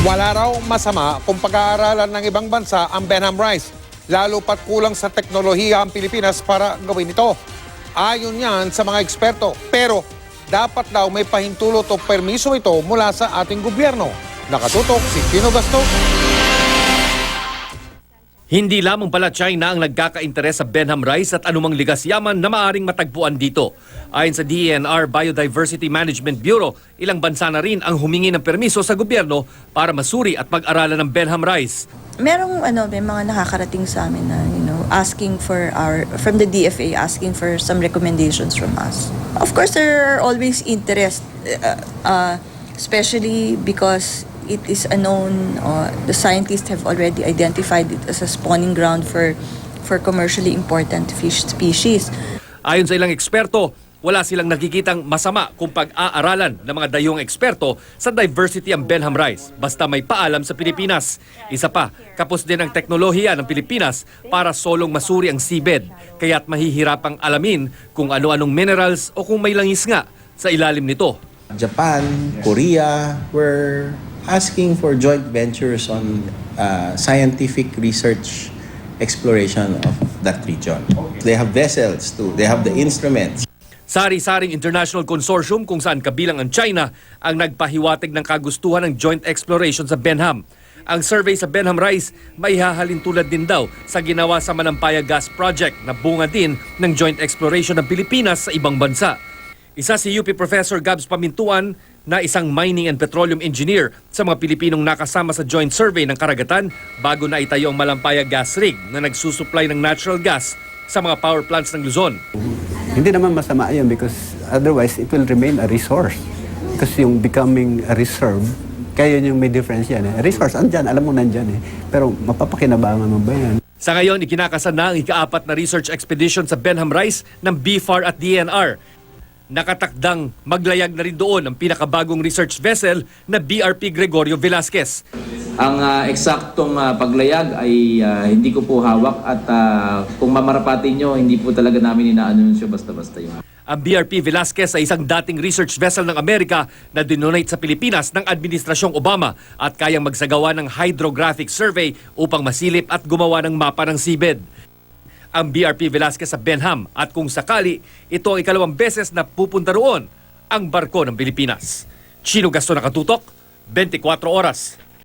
Wala raw masama kung pag-aaralan ng ibang bansa ang Benham Rice, lalo pat kulang sa teknolohiya ang Pilipinas para gawin ito. Ayon yan sa mga eksperto, pero dapat daw may pahintulot o permiso ito mula sa ating gobyerno. Nakatutok si Pino Gasto. Hindi lamang pala China ang nagkaka-interes sa Benham Rice at anumang ligas yaman na maaring matagpuan dito. Ayon sa DENR Biodiversity Management Bureau, ilang bansa na rin ang humingi ng permiso sa gobyerno para masuri at pag-aralan ng Benham Rice. May mga nakakarating sa amin na, asking for from the DFA, asking for some recommendations from us. Of course, there are always interest, especially because it is a known, the scientists have already identified it as a spawning ground for commercially important fish species. Ayon sa ilang eksperto, wala silang nakikitang masama kung pag-aaralan ng mga dayong eksperto sa diversity ang Benham Rice, basta may paalam sa Pilipinas. Isa pa, kapos din ang teknolohiya ng Pilipinas para solong masuri ang seabed, kaya't mahihirapang alamin kung ano-anong minerals o kung may langis nga sa ilalim nito. Japan, Korea were asking for joint ventures on scientific research exploration of that region. They have vessels too, they have the instruments. Sari-saring international consortium kung saan kabilang ang China ang nagpahiwatig ng kagustuhan ng joint exploration sa Benham. Ang survey sa Benham Rice may hahalin tulad din daw sa ginawa sa Malampaya Gas Project na bunga din ng joint exploration ng Pilipinas sa ibang bansa. Isa si UP Professor Gabs Pamintuan na isang mining and petroleum engineer sa mga Pilipinong nakasama sa joint survey ng karagatan bago na itayo ang Malampaya Gas Rig na nagsusupply ng natural gas sa mga power plants ng Luzon. Hindi naman masama yun because otherwise it will remain a resource. Kasi yung becoming a reserve, kaya yun yung may difference yan. Resource, andyan, alam mo nandyan eh. Pero mapapakinabangan mo ba yan? Sa ngayon, ikinakasa na ang ika-4 na research expedition sa Benham Rice ng BFAR at DENR. Nakatakdang maglayag na rin doon ang pinakabagong research vessel na BRP Gregorio Velasquez. Ang eksaktong paglayag ay hindi ko po hawak at kung mamarapatin nyo, hindi po talaga namin inaanunsyo basta-basta yun. Ang BRP Velasquez ay isang dating research vessel ng Amerika na dinonate sa Pilipinas ng Administrasyong Obama at kayang magsagawa ng hydrographic survey upang masilip at gumawa ng mapa ng seabed. Ang BRP Velasquez sa Benham at kung sakali, ito ang ikalawang beses na pupunta roon ang barko ng Pilipinas. Chino Gasto, Nakatutok, 24 Oras.